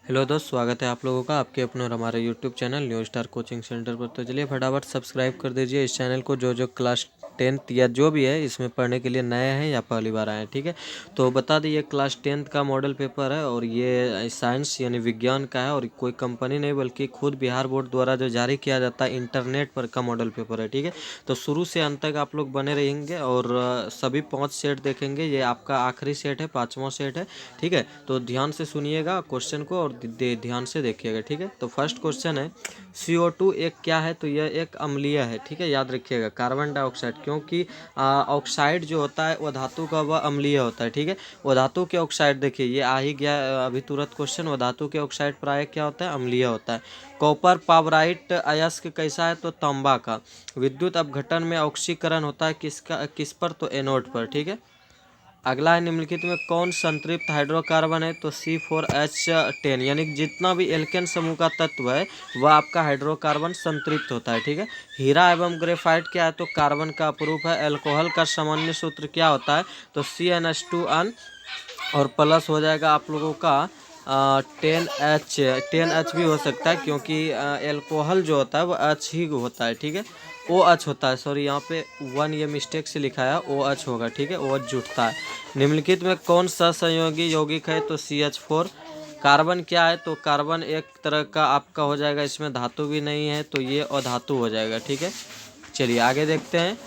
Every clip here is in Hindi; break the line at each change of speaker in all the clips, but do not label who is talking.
हेलो दोस्त, स्वागत है आप लोगों का आपके अपने और हमारे YouTube channel new star coaching centre पर। तो चलिए फटाफट सब्सक्राइब कर दीजिए इस चैनल को। जो क्लास 10th या जो भी है इसमें पढ़ने के लिए नए हैं या पहली बार आए हैं, ठीक है। तो बता दें, ये क्लास 10th का मॉडल पेपर है और ये साइंस यानी विज्ञान का है और कोई कंपनी नहीं बल्कि खुद बिहार बोर्ड द्वारा जो जारी किया जाता है इंटरनेट पर का मॉडल पेपर है, ठीक है। तो शुरू से अंत तक आप लोग बने रहेंगे और सभी 5 सेट देखेंगे। ये आपका आखिरी सेट है, 5वां सेट है, ठीक है। तो ध्यान से सुनिएगा क्वेश्चन को और ध्यान से देखिएगा, ठीक है। तो फर्स्ट क्वेश्चन है, CO2 एक क्या है? तो यह एक अम्लीय है, ठीक है, याद रखिएगा। कार्बन डाइऑक्साइड, क्योंकि ऑक्साइड जो होता है वह धातु का वह अम्लीय होता है, ठीक है। वह धातु के ऑक्साइड, देखिए ये आ ही गया अभी तुरंत क्वेश्चन। वह धातु के ऑक्साइड प्राय क्या होता है? अम्लीय होता है। कॉपर पावराइट अयस्क कैसा है? तो तांबा का। विद्युत अपघटन में ऑक्सीकरण होता है किस पर? तो एनोड पर, ठीक है। अगला है, निम्नलिखित में कौन संतृप्त हाइड्रोकार्बन है? तो C4H10, यानी कि जितना भी एल्केन समूह का तत्व है वह आपका हाइड्रोकार्बन संतृप्त होता है, ठीक है। हीरा एवं ग्रेफाइट क्या है? तो कार्बन का अपरूप है। अल्कोहल का सामान्य सूत्र क्या होता है? तो CnH2n और प्लस हो जाएगा आप लोगों का 10H भी हो सकता है, क्योंकि एल्कोहल जो होता है वो H ही होता है, ठीक है। OH होता है, सॉरी यहाँ पे 1 ये मिस्टेक से लिखा है, OH होगा, ठीक है। OH जुटता है। निम्नलिखित में कौन सा संयोगी यौगिक है? तो CH4। कार्बन क्या है? तो कार्बन एक तरह का आपका हो जाएगा, इसमें धातु भी नहीं है तो ये अधातु हो जाएगा, ठीक है। चलिए आगे देखते हैं।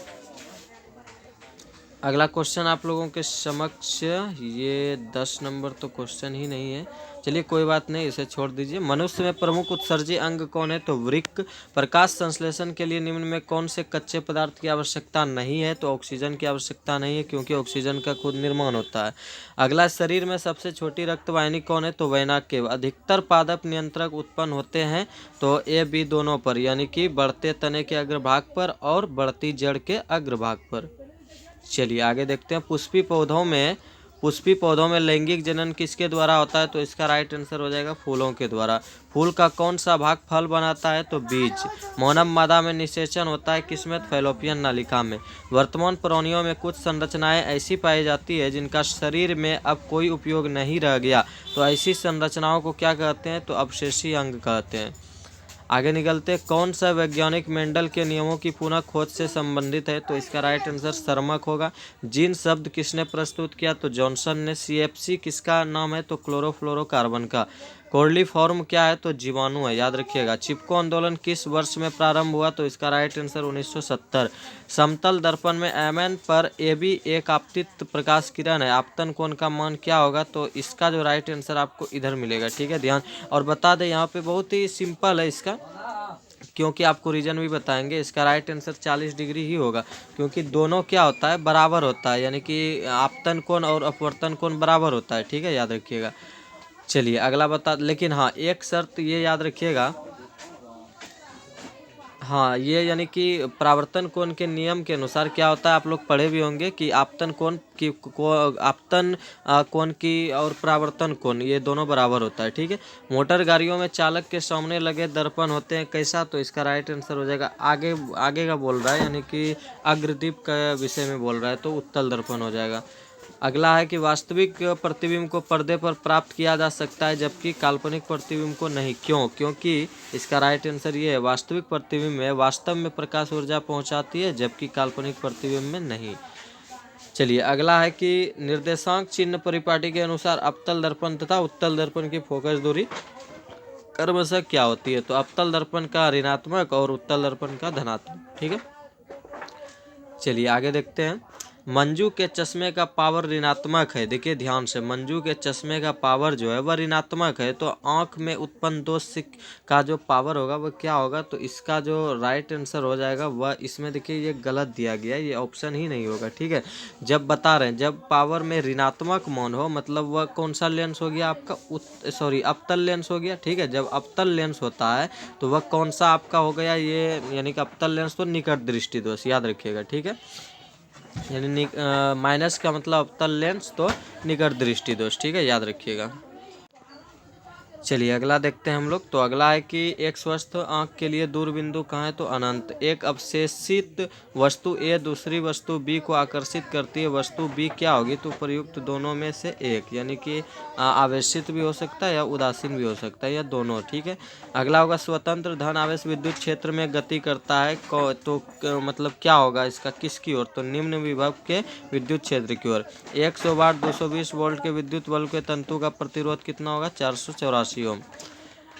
अगला क्वेश्चन आप लोगों के समक्ष, ये 10 नंबर तो क्वेश्चन ही नहीं है, चलिए कोई बात नहीं, इसे छोड़ दीजिए। मनुष्य में प्रमुख उत्सर्जी अंग कौन है? तो वृक्क। प्रकाश संश्लेषण के लिए निम्न में कौन से कच्चे पदार्थ की आवश्यकता नहीं है? तो ऑक्सीजन की आवश्यकता नहीं है, क्योंकि ऑक्सीजन का खुद निर्माण होता है। अगला, शरीर में सबसे छोटी रक्तवाहिनी कौन है? तो वैनाक्य। अधिकतर पादप नियंत्रक उत्पन्न होते हैं तो A B दोनों पर, यानी कि बढ़ते तने के अग्रभाग पर और बढ़ती जड़ के अग्रभाग पर। चलिए आगे देखते हैं। पुष्पी पौधों में लैंगिक जनन किसके द्वारा होता है? तो इसका राइट आंसर हो जाएगा फूलों के द्वारा। फूल का कौन सा भाग फल बनाता है? तो बीज। मौनम मादा में निषेचन होता है किसमें? फैलोपियन नालिका में। वर्तमान प्राणियों में कुछ संरचनाएं ऐसी पाई जाती है जिनका शरीर में अब कोई उपयोग नहीं रह गया, तो ऐसी संरचनाओं को क्या कहते हैं? तो अवशेषी अंग कहते हैं। आगे निकलते, कौन सा वैज्ञानिक मेंडल के नियमों की पुनः खोज से संबंधित है? तो इसका राइट आंसर सर्मक होगा। जीन शब्द किसने प्रस्तुत किया? तो जॉनसन ने। CFC किसका नाम है? तो क्लोरोफ्लोरोकार्बन का। कोर्ली फॉर्म क्या है? तो जीवाणु है, याद रखिएगा। चिपको आंदोलन किस वर्ष में प्रारंभ हुआ? तो इसका राइट आंसर 1970। समतल दर्पण में Mn पर AB एक आपतित प्रकाश किरण है, आपतन कोण का मान क्या होगा? तो इसका जो राइट आंसर आपको इधर मिलेगा, ठीक है, ध्यान। और बता दें यहाँ पे बहुत ही सिंपल है इसका, क्योंकि आपको रीजन भी बताएंगे। इसका राइट आंसर 40 डिग्री ही होगा, क्योंकि दोनों क्या होता है? बराबर होता है, यानी कि आपतन कोण और अपवर्तन कोण बराबर होता है, ठीक है, याद रखिएगा। चलिए अगला बता, लेकिन हाँ एक शर्त ये याद रखिएगा, हाँ ये यानी कि परावर्तन कोण के नियम के अनुसार क्या होता है, आप लोग पढ़े भी होंगे कि आपतन कोण की आपतन कोण की और परावर्तन कोण ये दोनों बराबर होता है, ठीक है। मोटर गाड़ियों में चालक के सामने लगे दर्पण होते हैं कैसा? तो इसका राइट आंसर हो जाएगा, आगे आगे का बोल रहा है, यानी कि अग्रदीप का विषय में बोल रहा है, तो उत्तल दर्पण हो जाएगा। अगला है कि वास्तविक प्रतिबिंब को पर्दे पर प्राप्त किया जा सकता है जबकि काल्पनिक प्रतिबिंब को नहीं, क्यों? क्योंकि इसका राइट आंसर ये है, वास्तविक प्रतिबिंब में वास्तव में प्रकाश ऊर्जा पहुंचाती है जबकि काल्पनिक प्रतिबिंब में नहीं। चलिए अगला है कि निर्देशांक चिन्ह परिपाटी के अनुसार अवतल दर्पण तथा उत्तल दर्पण की फोकस दूरी क्रमशः क्या होती है? तो अवतल दर्पण का ऋणात्मक और उत्तल दर्पण का धनात्मक, ठीक है। चलिए आगे देखते हैं। मंजू के चश्मे का पावर ऋणात्मक है, देखिए ध्यान से, मंजू के चश्मे का पावर जो है वह ऋणात्मक है, तो आंख में उत्पन्न दोष का जो पावर होगा वह क्या होगा? तो इसका जो राइट आंसर हो जाएगा वह, इसमें देखिए ये गलत दिया गया है, ये ऑप्शन ही नहीं होगा, ठीक है। जब बता रहे हैं, जब पावर में ऋणात्मक मान हो मतलब वह कौन सा लेंस हो गया आपका? अवतल लेंस हो गया, ठीक है। जब अवतल लेंस होता है तो वह कौन सा आपका हो गया? ये यानी कि अवतल लेंस तो निकट दृष्टि दोष, याद रखिएगा, ठीक है। यानी माइनस का मतलब अवतल लेंस तो निकट दृष्टि दोष, ठीक है, याद रखिएगा। चलिए अगला देखते हैं हम लोग। तो अगला है कि एक स्वस्थ आंख के लिए दूर बिंदु कहाँ है, तो अनंत। एक अवशेषित वस्तु ए दूसरी वस्तु बी को आकर्षित करती है, वस्तु बी क्या होगी, तो प्रयुक्त दोनों में से एक, यानी कि आवेशित भी हो सकता है या उदासीन भी हो सकता है, या दोनों। ठीक है। अगला होगा स्वतंत्र धन आवेश विद्युत क्षेत्र में गति करता है, तो मतलब क्या होगा इसका, किसकी ओर, तो निम्न विभव के विद्युत क्षेत्र की ओर। 100 वाट 220 वोल्ट के विद्युत बल्ब के तंतु का प्रतिरोध कितना होगा, 484 ओम।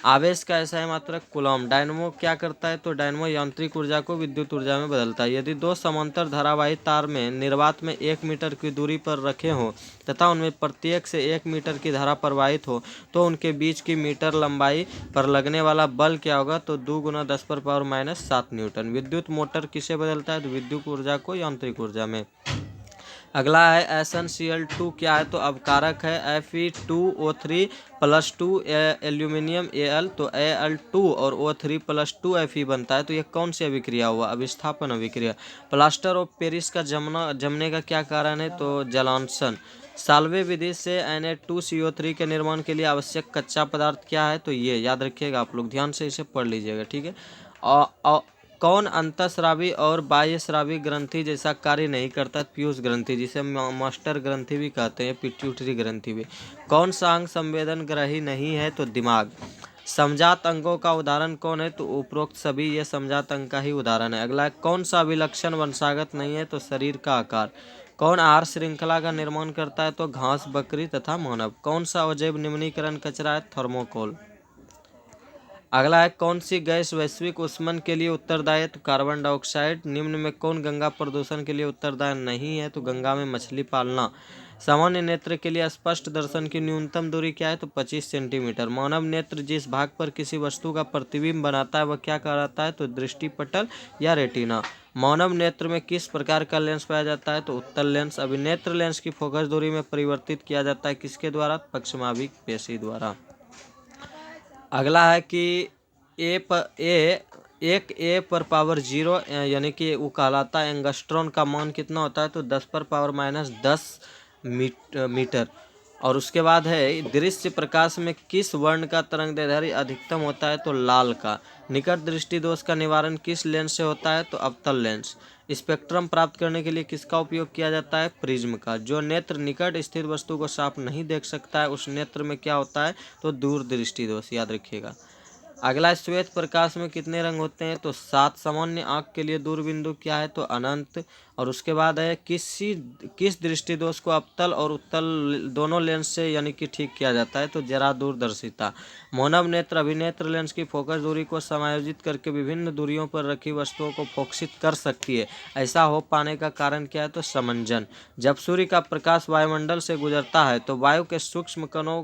आवेश का ऐसा है मात्रक कूलॉम। डायनमो क्या करता है, तो डायनमो यांत्रिक ऊर्जा को विद्युत ऊर्जा में बदलता है। यदि दो समांतर धारावाही तार में निर्वात में 1 मीटर की दूरी पर रखे हों तथा उनमें प्रत्येक से 1 मीटर की धारा प्रवाहित हो, तो उनके बीच की मीटर लंबाई पर लगने वाला बल क्या होगा, तो 2 × 10⁻⁷ न्यूटन। विद्युत मोटर किसे बदलता है, तो विद्युत ऊर्जा को यांत्रिक ऊर्जा में। अगला है SnCl2 क्या है, तो अवकारक है। Fe2O3 + 2 एल्यूमिनियम Al, तो Al2 और O3 + 2 Fe बनता है। तो ये कौन सी अभिक्रिया हुआ, अभिस्थापन अभिक्रिया। प्लास्टर ऑफ पेरिस का जमने का क्या कारण है, तो जलांशन। साल्वे विधि से Na2CO3 के निर्माण के लिए आवश्यक कच्चा पदार्थ क्या है, तो ये याद रखिएगा, आप लोग ध्यान से इसे पढ़ लीजिएगा। ठीक है। कौन अंतःस्रावी और बाह्यस्रावी ग्रंथि जैसा कार्य नहीं करता, पीयूष ग्रंथि, जिसे मास्टर ग्रंथि भी कहते हैं, पिट्यूटरी ग्रंथि भी। कौन सा अंग संवेदन ग्रही नहीं है, तो दिमाग। समजात अंगों का उदाहरण कौन है, तो उपरोक्त सभी ये समजात अंग का ही उदाहरण है। अगला है कौन सा अभिलक्षण वंशागत नहीं है, तो शरीर का आकार। कौन आहार श्रृंखला का निर्माण करता है, तो घास, बकरी तथा मानव। कौन सा अजैव निम्नीकरण कचरा है, थर्मोकोल। अगला है कौन सी गैस वैश्विक उष्मन के लिए उत्तरदायी है, तो कार्बन डाइऑक्साइड। निम्न में कौन गंगा प्रदूषण के लिए उत्तरदायी नहीं है, तो गंगा में मछली पालना। सामान्य नेत्र के लिए स्पष्ट दर्शन की न्यूनतम दूरी क्या है, तो 25 सेंटीमीटर। मानव नेत्र जिस भाग पर किसी वस्तु का प्रतिबिंब बनाता है वह क्या कहलाता है, तो दृष्टिपटल या रेटिना। मानव नेत्र में किस प्रकार का लेंस पाया जाता है, तो उत्तल लेंस। अभिनेत्र लेंस की फोकस दूरी में परिवर्तित किया जाता है किसके द्वारा, पक्षमाभिक पेशी द्वारा। अगला है कि एक पर पावर 0 यानी कि वो कहलाता है एंगस्ट्रॉन का मान कितना होता है, तो 10⁻⁻10 मीटर। और उसके बाद है दृश्य प्रकाश में किस वर्ण का तरंगदैर्ध्य अधिकतम होता है, तो लाल का। निकट दृष्टि दोष का निवारण किस लेंस से होता है, तो अवतल लेंस। स्पेक्ट्रम प्राप्त करने के लिए किसका उपयोग किया जाता है, प्रिज्म का। जो नेत्र निकट स्थित वस्तु को साफ नहीं देख सकता है उस नेत्र में क्या होता है, तो दूर दृष्टि दोष, याद रखिएगा। अगला श्वेत प्रकाश में कितने रंग होते हैं, तो 7। सामान्य आंख के लिए दूर बिंदु क्या है, तो अनंत। और उसके बाद है किस दृष्टि दोष को अवतल और उत्तल दोनों लेंस से यानी कि ठीक किया जाता है, तो जरा दूरदर्शिता। मानव नेत्र अभिनेत्र लेंस की फोकस दूरी को समायोजित करके विभिन्न दूरियों पर रखी वस्तुओं को फोकसित कर सकती है। ऐसा हो पाने का कारण क्या है, तो समंजन। जब सूर्य का प्रकाश वायुमंडल से गुजरता है तो वायु के सूक्ष्म कणों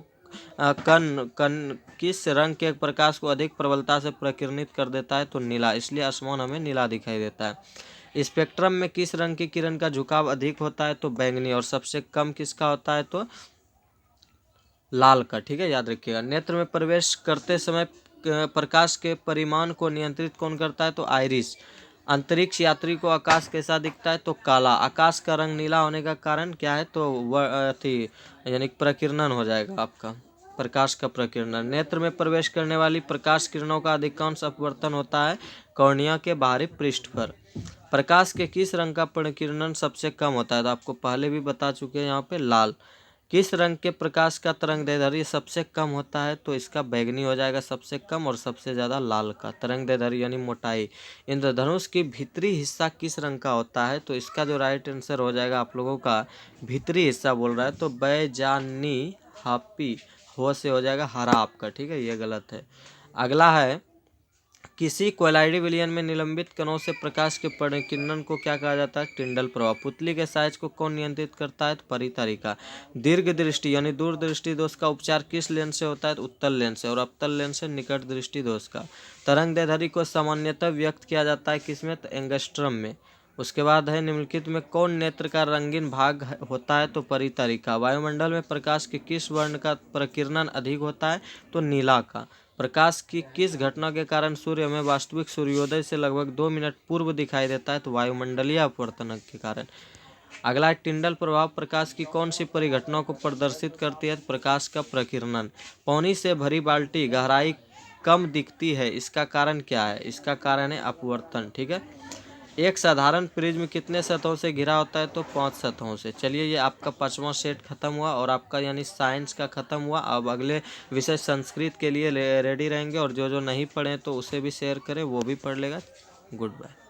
कण कण किस रंग के प्रकाश को अधिक प्रबलता से प्रकिरणित कर देता है, तो नीला। इसलिए आसमान हमें नीला दिखाई देता है। स्पेक्ट्रम में किस रंग की किरण का झुकाव अधिक होता है, तो बैंगनी। और सबसे कम किसका होता है, तो लाल का। ठीक है, याद रखिएगा। नेत्र में प्रवेश करते समय प्रकाश के परिमाण को नियंत्रित कौन करता है, तो आइरिस। अंतरिक्ष यात्री को आकाश कैसा दिखता है, तो काला। आकाश का रंग नीला होने का कारण क्या है, तो यानी प्रकीर्णन हो जाएगा आपका, प्रकाश का प्रकीर्णन। नेत्र में प्रवेश करने वाली प्रकाश किरणों का अधिकांश अपवर्तन होता है कॉर्निया के बाहरी पृष्ठ पर। प्रकाश के किस रंग का प्रकीर्णन सबसे कम होता है, तो आपको पहले भी बता चुके हैं यहाँ पे, लाल। किस रंग के प्रकाश का तरंगदैर्ध्य सबसे कम होता है, तो इसका बैंगनी हो जाएगा सबसे कम, और सबसे ज़्यादा लाल का तरंगदैर्ध्य यानी मोटाई। इंद्रधनुष की भीतरी हिस्सा किस रंग का होता है, तो इसका जो राइट आंसर हो जाएगा आप लोगों का, भीतरी हिस्सा बोल रहा है तो बैजानी हापी हो से हो जाएगा हरा आपका। ठीक है, ये गलत है। अगला है किसी कोलाइडी विलयन में निलंबित कणों से प्रकाश के परिकिरण को क्या कहा जाता है, टिंडल प्रभाव। पुतली के साइज को कौन नियंत्रित करता है, तो परितारिका। दीर्घ दृष्टि यानी दूर दृष्टि दोष का उपचार किस लेंस से होता है, तो उत्तल लेंस से। और अवतल लेंस से निकट दृष्टि दोष का। तरंगदैर्ध्य को सामान्यतः व्यक्त किया जाता है किसमें, तो एंगस्ट्रम में। उसके बाद है निम्नलिखित में कौन नेत्र का रंगीन भाग होता है, तो परितारिका। वायुमंडल में प्रकाश के किस वर्ण का प्रकीर्णन अधिक होता है, तो नीला का। प्रकाश की किस घटना के कारण सूर्य हमें वास्तविक सूर्योदय से लगभग 2 मिनट पूर्व दिखाई देता है, तो वायुमंडलीय अपवर्तन के कारण। अगला टिंडल प्रभाव प्रकाश की कौन सी परिघटना को प्रदर्शित करती है? प्रकाश का प्रकीर्णन। पानी से भरी बाल्टी गहराई कम दिखती है, इसका कारण क्या है? इसका कारण है अपवर्तन। ठीक है। एक साधारण प्रिज्म कितने सतहों से घिरा होता है? तो 5 सतहों से। चलिए, ये आपका 5वां सेट खत्म हुआ और आपका यानी साइंस का खत्म हुआ। अब अगले विषय संस्कृत के लिए रेडी रहेंगे, और जो जो नहीं पढ़े तो उसे भी शेयर करें, वो भी पढ़ लेगा। Good bye.